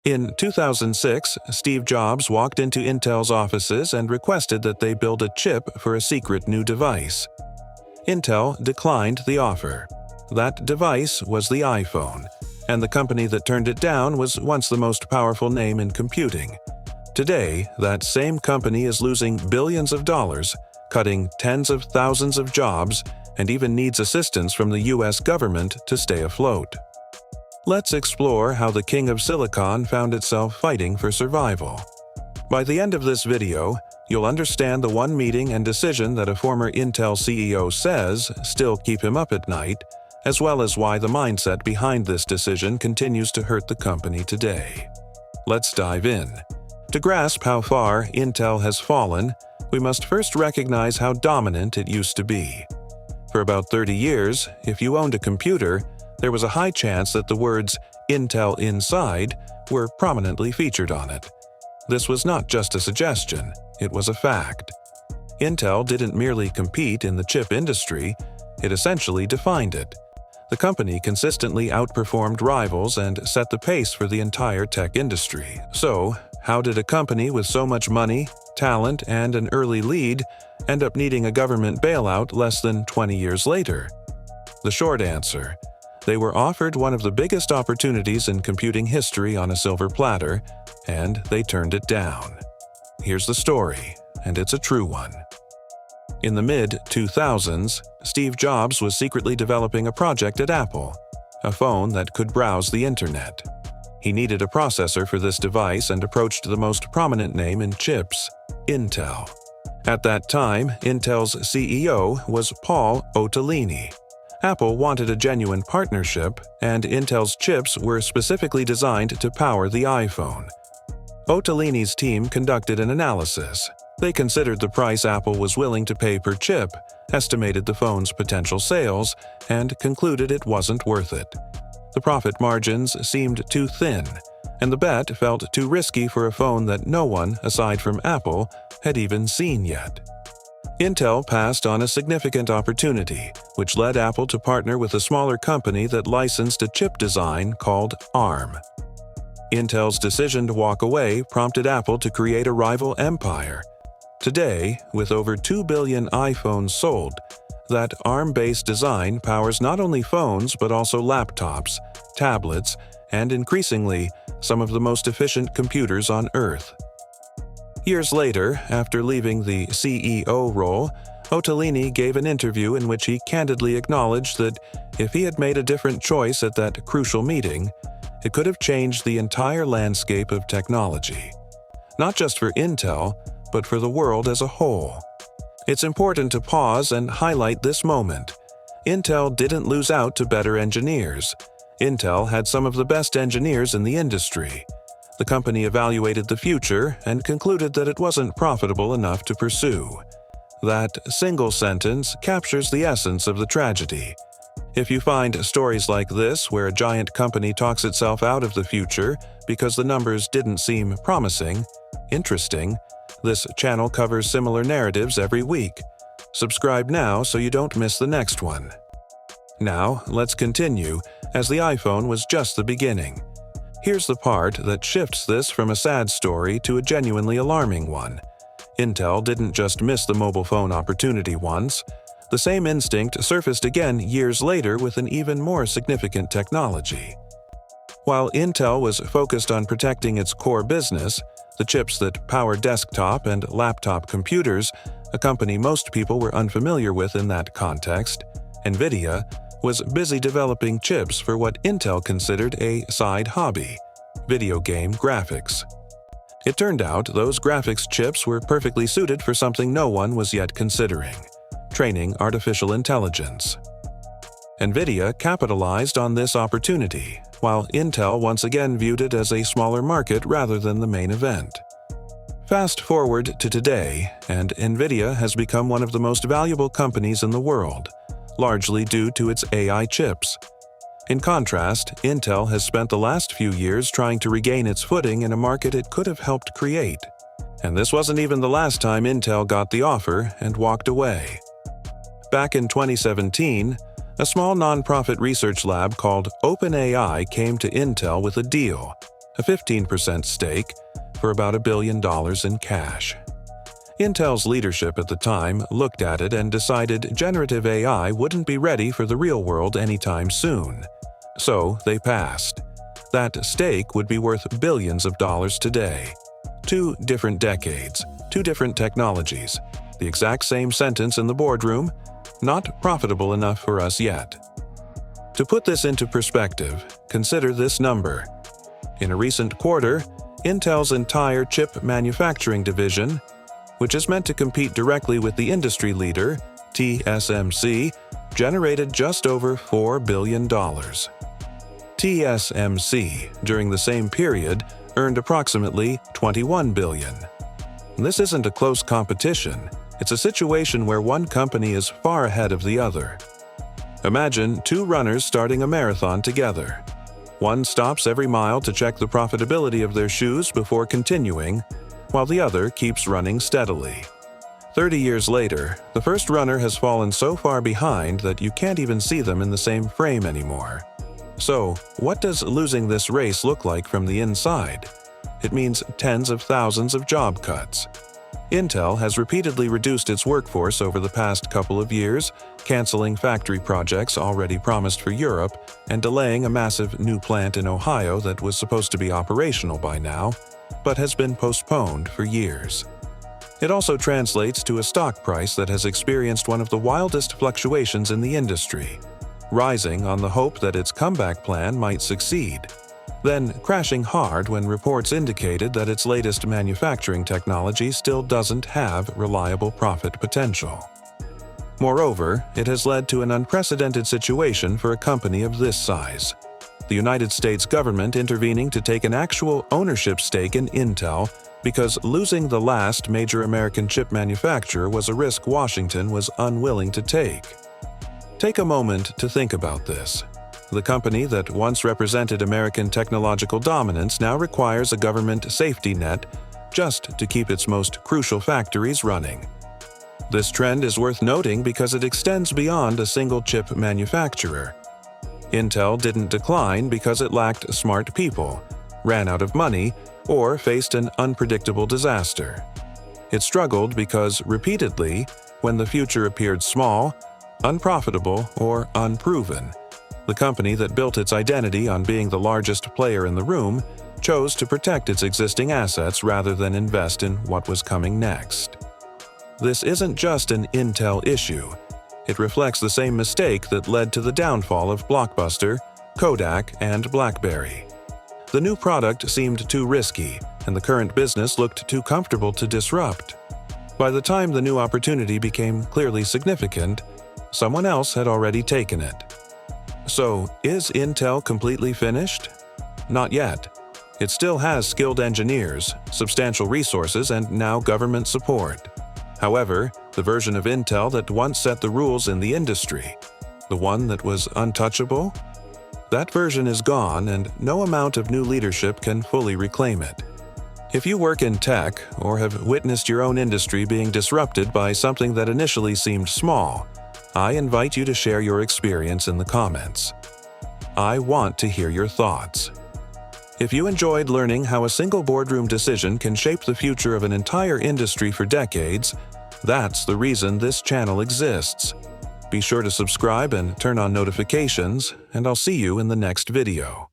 In 2006, Steve Jobs walked into Intel's offices and requested that they build a chip for a secret new device. Intel declined the offer. That device was the iPhone, and the company that turned it down was once the most powerful name in computing. Today, that same company is losing billions of dollars, cutting tens of thousands of jobs, and even needs assistance from the US government to stay afloat. Let's explore how the king of silicon found itself fighting for survival. By the end of this video, you'll understand the one meeting and decision that a former Intel CEO says still keep him up at night, as well as why the mindset behind this decision continues to hurt the company today. Let's dive in. To grasp how far Intel has fallen, we must first recognize how dominant it used to be. For about 30 years, if you owned a computer, there was a high chance that the words Intel Inside were prominently featured on it. This was not just a suggestion, it was a fact. Intel didn't merely compete in the chip industry, it essentially defined it. The company consistently outperformed rivals and set the pace for the entire tech industry. So, how did a company with so much money, talent, and an early lead end up needing a government bailout less than 20 years later? The short answer: they were offered one of the biggest opportunities in computing history on a silver platter, and they turned it down. Here's the story, and it's a true one. In the mid-2000s, Steve Jobs was secretly developing a project at Apple, a phone that could browse the internet. He needed a processor for this device and approached the most prominent name in chips, Intel. At that time, Intel's CEO was Paul Otellini. Apple wanted a genuine partnership, and Intel's chips were specifically designed to power the iPhone. Otellini's team conducted an analysis. They considered the price Apple was willing to pay per chip, estimated the phone's potential sales, and concluded it wasn't worth it. The profit margins seemed too thin, and the bet felt too risky for a phone that no one, aside from Apple, had even seen yet. Intel passed on a significant opportunity, which led Apple to partner with a smaller company that licensed a chip design called ARM. Intel's decision to walk away prompted Apple to create a rival empire. Today, with over 2 billion iPhones sold, that ARM-based design powers not only phones but also laptops, tablets, and increasingly, some of the most efficient computers on Earth. Years later, after leaving the CEO role, Otellini gave an interview in which he candidly acknowledged that if he had made a different choice at that crucial meeting, it could have changed the entire landscape of technology. Not just for Intel, but for the world as a whole. It's important to pause and highlight this moment. Intel didn't lose out to better engineers. Intel had some of the best engineers in the industry. The company evaluated the future and concluded that it wasn't profitable enough to pursue. That single sentence captures the essence of the tragedy. If you find stories like this where a giant company talks itself out of the future because the numbers didn't seem promising, interesting, this channel covers similar narratives every week. Subscribe now so you don't miss the next one. Now, let's continue, as the iPhone was just the beginning. Here's the part that shifts this from a sad story to a genuinely alarming one. Intel didn't just miss the mobile phone opportunity once. The same instinct surfaced again years later with an even more significant technology. While Intel was focused on protecting its core business, the chips that power desktop and laptop computers, a company most people were unfamiliar with in that context, Nvidia, was busy developing chips for what Intel considered a side hobby: video game graphics. It turned out those graphics chips were perfectly suited for something no one was yet considering: training artificial intelligence. Nvidia capitalized on this opportunity, while Intel once again viewed it as a smaller market rather than the main event. Fast forward to today, and Nvidia has become one of the most valuable companies in the world, largely due to its AI chips. In contrast, Intel has spent the last few years trying to regain its footing in a market it could have helped create. And this wasn't even the last time Intel got the offer and walked away. Back in 2017, a small nonprofit research lab called OpenAI came to Intel with a deal: a 15% stake, for about $1 billion in cash. Intel's leadership at the time looked at it and decided generative AI wouldn't be ready for the real world anytime soon. So they passed. That stake would be worth billions of dollars today. 2 different decades, 2 different technologies, the exact same sentence in the boardroom, not profitable enough for us yet. To put this into perspective, consider this number. In a recent quarter, Intel's entire chip manufacturing division, which is meant to compete directly with the industry leader, TSMC, generated just over $4 billion. TSMC, during the same period, earned approximately $21 billion. This isn't a close competition. It's a situation where one company is far ahead of the other. Imagine 2 runners starting a marathon together. One stops every mile to check the profitability of their shoes before continuing, while the other keeps running steadily. 30 years later, the first runner has fallen so far behind that you can't even see them in the same frame anymore. So, what does losing this race look like from the inside? It means tens of thousands of job cuts. Intel has repeatedly reduced its workforce over the past couple of years, canceling factory projects already promised for Europe and delaying a massive new plant in Ohio that was supposed to be operational by now, but has been postponed for years. It also translates to a stock price that has experienced one of the wildest fluctuations in the industry, rising on the hope that its comeback plan might succeed, then crashing hard when reports indicated that its latest manufacturing technology still doesn't have reliable profit potential. Moreover, it has led to an unprecedented situation for a company of this size. The United States government intervening to take an actual ownership stake in Intel because losing the last major American chip manufacturer was a risk Washington was unwilling to take. Take a moment to think about this. The company that once represented American technological dominance now requires a government safety net just to keep its most crucial factories running. This trend is worth noting because it extends beyond a single chip manufacturer. Intel didn't decline because it lacked smart people, ran out of money, or faced an unpredictable disaster. It struggled because, repeatedly, when the future appeared small, unprofitable, or unproven, the company that built its identity on being the largest player in the room chose to protect its existing assets rather than invest in what was coming next. This isn't just an Intel issue. It reflects the same mistake that led to the downfall of Blockbuster, Kodak, and BlackBerry. The new product seemed too risky, and the current business looked too comfortable to disrupt. By the time the new opportunity became clearly significant, someone else had already taken it. So, is Intel completely finished? Not yet. It still has skilled engineers, substantial resources, and now government support. However, the version of Intel that once set the rules in the industry, the one that was untouchable, that version is gone and no amount of new leadership can fully reclaim it. If you work in tech or have witnessed your own industry being disrupted by something that initially seemed small, I invite you to share your experience in the comments. I want to hear your thoughts. If you enjoyed learning how a single boardroom decision can shape the future of an entire industry for decades, that's the reason this channel exists. Be sure to subscribe and turn on notifications, and I'll see you in the next video.